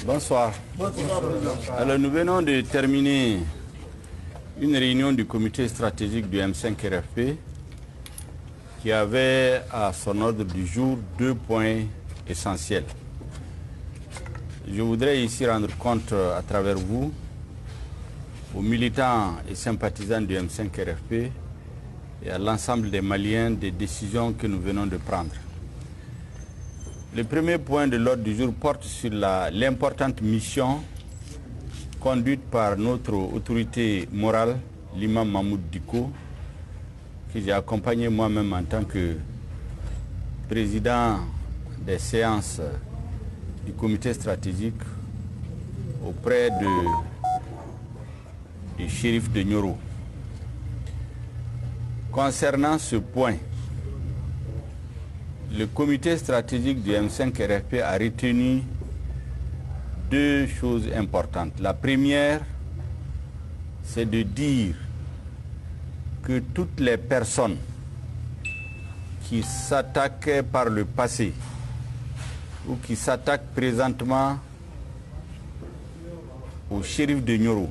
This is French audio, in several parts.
Bonsoir. Alors nous venons de terminer une réunion du comité stratégique du M5 RFP qui avait à son ordre du jour 2 points essentiels. Je voudrais ici rendre compte à travers vous aux militants et sympathisants du M5 RFP et à l'ensemble des Maliens des décisions que nous venons de prendre. Le premier point de l'ordre du jour porte sur l'importante mission conduite par notre autorité morale, l'imam Mahmoud Dicko, que j'ai accompagné moi-même en tant que président des séances du comité stratégique auprès du shérif de Nioro. Concernant ce point, le comité stratégique du M5 RFP a retenu deux choses importantes. La première, c'est de dire que toutes les personnes qui s'attaquaient par le passé ou qui s'attaquent présentement au shérif de Nioro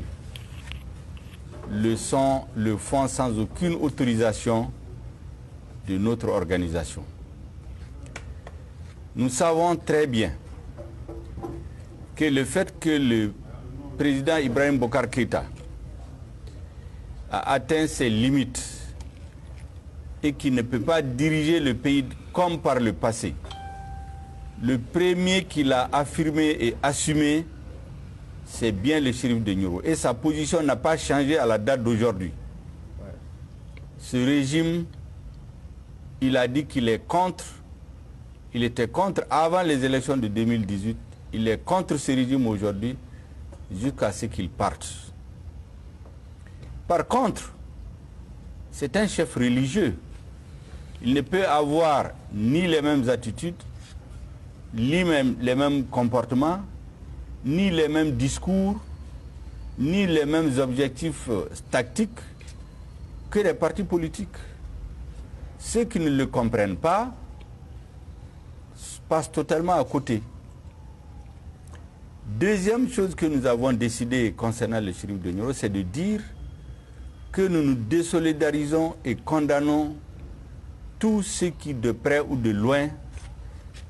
le font sans aucune autorisation de notre organisation. Nous savons très bien que le fait que le président Ibrahim Boubacar Keïta a atteint ses limites et qu'il ne peut pas diriger le pays comme par le passé, le premier qui l'a affirmé et assumé, c'est bien le shérif de Nioro. Et sa position n'a pas changé à la date d'aujourd'hui. Ce régime, il a dit qu'il est contre. Il était contre avant les élections de 2018. Il est contre ce régime aujourd'hui jusqu'à ce qu'il parte. Par contre, c'est un chef religieux. Il ne peut avoir ni les mêmes attitudes, ni les mêmes comportements, ni les mêmes discours, ni les mêmes objectifs tactiques que les partis politiques. Ceux qui ne le comprennent pas passe totalement à côté. Deuxième chose que nous avons décidé concernant le shérif de Nioro, c'est de dire que nous nous désolidarisons et condamnons tous ceux qui, de près ou de loin,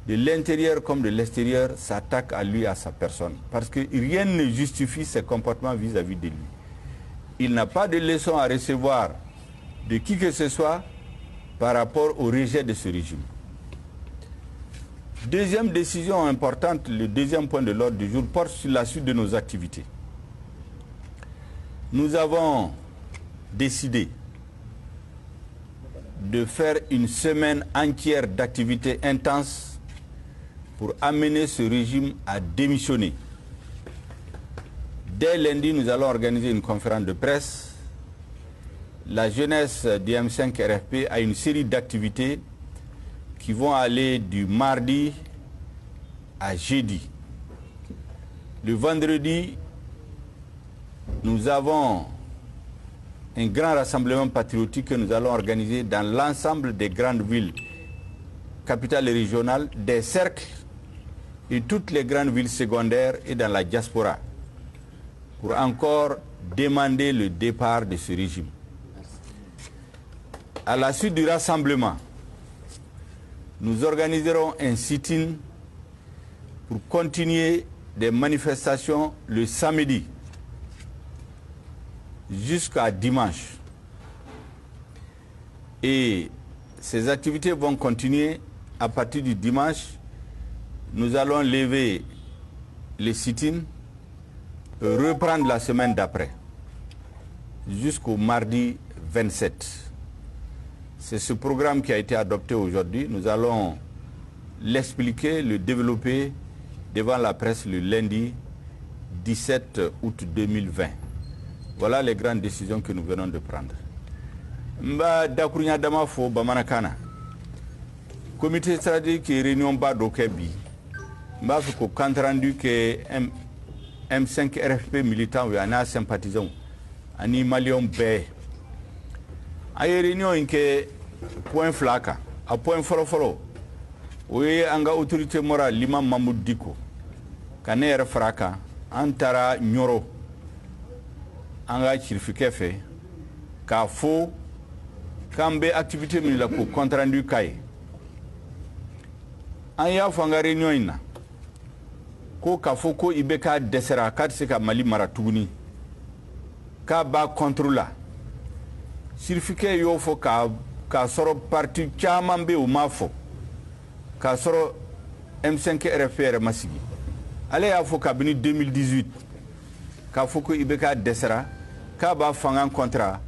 de l'intérieur comme de l'extérieur, s'attaquent à lui, à sa personne. Parce que rien ne justifie ses comportements vis-à-vis de lui. Il n'a pas de leçon à recevoir de qui que ce soit par rapport au rejet de ce régime. Deuxième décision importante, le deuxième point de l'ordre du jour porte sur la suite de nos activités. Nous avons décidé de faire une semaine entière d'activités intenses pour amener ce régime à démissionner. Dès lundi, nous allons organiser une conférence de presse. La jeunesse du M5 RFP a une série d'activités qui vont aller du mardi à jeudi. Le vendredi, nous avons un grand rassemblement patriotique que nous allons organiser dans l'ensemble des grandes villes, capitales et régionales, des cercles et toutes les grandes villes secondaires et dans la diaspora, pour encore demander le départ de ce régime. À la suite du rassemblement, nous organiserons un sit-in pour continuer des manifestations le samedi jusqu'à dimanche. Et ces activités vont continuer à partir du dimanche. Nous allons lever le sit-in, reprendre la semaine d'après, jusqu'au mardi 27. C'est ce programme qui a été adopté aujourd'hui. Nous allons l'expliquer, le développer devant la presse le lundi 17 août 2020. Voilà les grandes décisions que nous venons de prendre. Mba dakurunya dama fo bamanakana. Comité stratégique et réunion ba dokebi. Mba fi ko compte rendu que M5 RFP militant ou ana sympathisant ani malion be. Aye réunion inke point flaka a point folo folo. Oui anga autorité morale l'imam Mahmoud Dicko ka ne yɛrɛ fara kan an taara ɲɔrɔ an ka sirifikɛ fɛ k'a fɔ k'an bɛ activité min la k'o compte rendu k'a ye an y'a fɔ an ka réunion in na ko k'a fɔ ko IBK dɛsɛra k'a tɛ se ka Mali mara tuguni k'a b'a contre la sirifikɛ y'o fɔ k'a sɔrɔ parti caman bɛ yen u m'a fɔ k'a sɔrɔ M5 RFP yɛrɛ ma sigi ale y'a fɔ kabini 2018 k'a fɔ ko IBK dɛsɛra k'a b'a fanga contre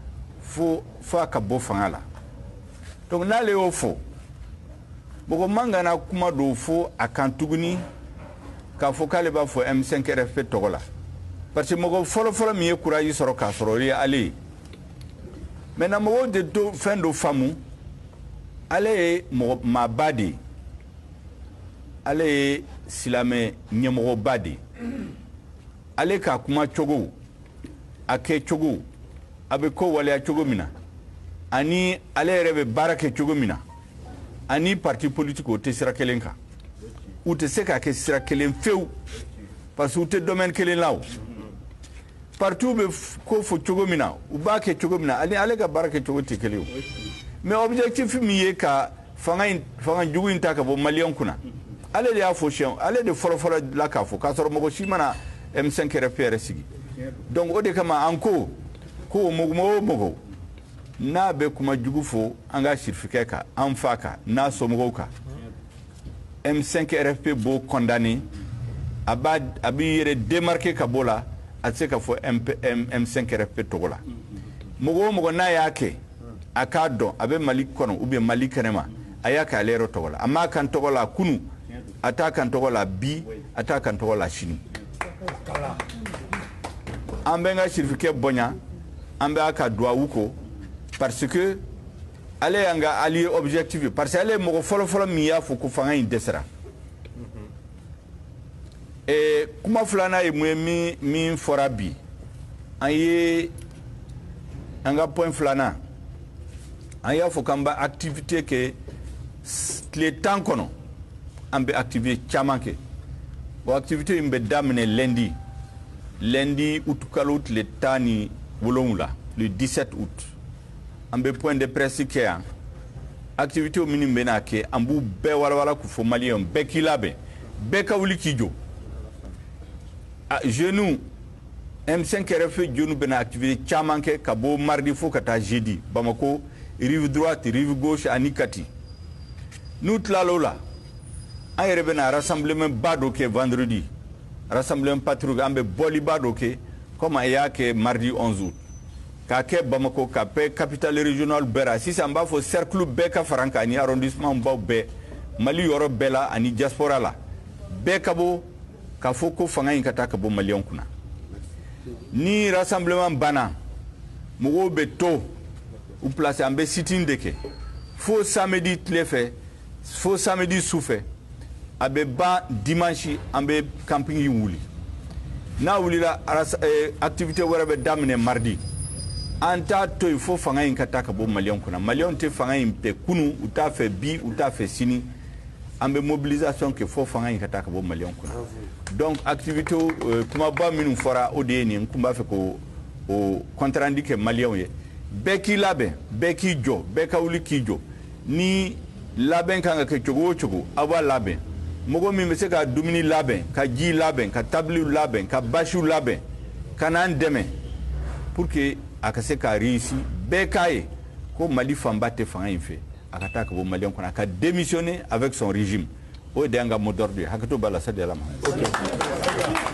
fo a ka bɔ fanga la donc n'ale y'o fɔ mɔgɔ man kan na kuma dɔw fɔ a kan tuguni k'a fɔ k'ale b'a fɔ M5 RFP tɔgɔ la parce que mɔgɔ fɔlɔfɔlɔ min ye courage sɔrɔ k'a sɔrɔ o ye ale ye maintenant mɔgɔw de to fɛn dɔ faamu ale ye maaba de ye ale ye silamɛ ɲɛmɔgɔba de ye ale k'a kuma cogo a kɛ cogo a bɛ ko waleya cogo min na ani ale yɛrɛ bɛ baara kɛ cogo min na ani parti politique o tɛ sira kelen kan u tɛ se ka kɛ sira kelen fewu parce que u tɛ domaine kelen la o partout bɛ ko fɔ cogo min na u b'a kɛ cogo min na ani ale ka baara kɛ cogo tɛ kelen o mais objectif min ye ka fanga jugu in ta ka bɔ maliyɛn kunna ale de y'a fɔ siɲɛ ale de fɔlɔfɔlɔ la k'a fɔ k'a sɔrɔ mɔgɔ si mana M5 RFP yɛrɛ sigi donc o de kama an ko mɔgɔ o mɔgɔ n'a bɛ kuma jugu fɔ an ka sirifikɛ kan an fa kan n'a somɔgɔw kan M5 RFP b'o condamné a b'i yɛrɛ démarquer ka bɔ la a tɛ se ka fɔ M5 RFP tɔgɔ la mɔgɔ o mɔgɔ n'a y'a kɛ a k'a dɔn a bɛ Mali kɔnɔ ou bien Mali kɛnɛma a y'a kɛ ale yɛrɛ tɔgɔ la a m'a kan tɔgɔ la kunu a t'a kan tɔgɔ la bi a t'a kan tɔgɔ la sini an bɛ n ka sirifikɛ bonya an bɛ a ka duwawu ko parce que ale y'an ka allié objectif parce que ale ye mɔgɔ fɔlɔfɔlɔ min y'a fɔ ko fanga in dɛsɛra kuma filanan ye mun ye min fɔra bi an ye an ka point filanan an y'a fɔ k'an bɛ activité kɛ tile 10 kɔnɔ an bɛ activité caman kɛ o activité in bɛ daminɛ lundi août kalo tile 17 le 17 août an bɛ point de presse kɛ yan activité minnu bɛ n'a kɛ an b'u bɛɛ walawala k'u fɔ maliyɛnw bɛɛ k'i labɛn bɛɛ ka wuli k'i jɔ jeunes M5 RFP jeunes bɛ na activité caman kɛ ka bɔ mardi fo ka taa jeudi Bamako rive droite rive gauche ani Kati n'u tilal'o la an yɛrɛ bɛ na rassemblement ba dɔ kɛ vendredi rassemblement patriotique an bɛ bɔliba dɔ kɛ comme a y'a kɛ mardi 11 août k'a kɛ Bamako ka bɛɛ capitale régionale bɛɛ la sisan n b'a fɔ cercle bɛɛ ka fara an kan ani arrondissement baw bɛɛ Mali yɔrɔ bɛɛ la ani diaspora la bɛɛ ka bɔ k'a fɔ ko fanga in ka taa ka bɔ maliyɛnw kunna ni rassemblement banna mɔgɔw bɛ to u place an bɛ sit-in de kɛ fo samedi tile fɛ fo samedi su fɛ a bɛ ban dimanche an bɛ camping yi wuli n'a wulila activité wɛrɛ bɛ daminɛ mardi an t'a to yen fo fanga in ka taa ka bɔ maliyɛnw kunna maliyɛnw tɛ fanga in fɛ kunu u t'a fɛ bi u t'a fɛ sini an bɛ mobilisation kɛ fo fanga in ka taa ka bɔ maliyɛnw kunna donc activité kumaba minnu fɔra o de ye nin n tun b'a fɛ k'o compte rendu kɛ maliyɛnw ye bɛɛ k'i labɛn bɛɛ k'i jɔ bɛɛ ka wuli k'i jɔ ni labɛn kan ka kɛ cogo o cogo aw b'a labɛn mɔgɔ min bɛ se ka dumuni labɛn ka ji labɛn ka tabiliw labɛn ka basiw labɛn ka n'an dɛmɛ pour que a ka se ka réussir bɛɛ k'a ye ko Mali fanba tɛ fanga in fɛ a ka taa ka bɔ maliyɛnw kɔnɔ a ka démissionner avec son régime o de y'an ka mot d'ordre ye hakɛto b'a la sadi Ala ma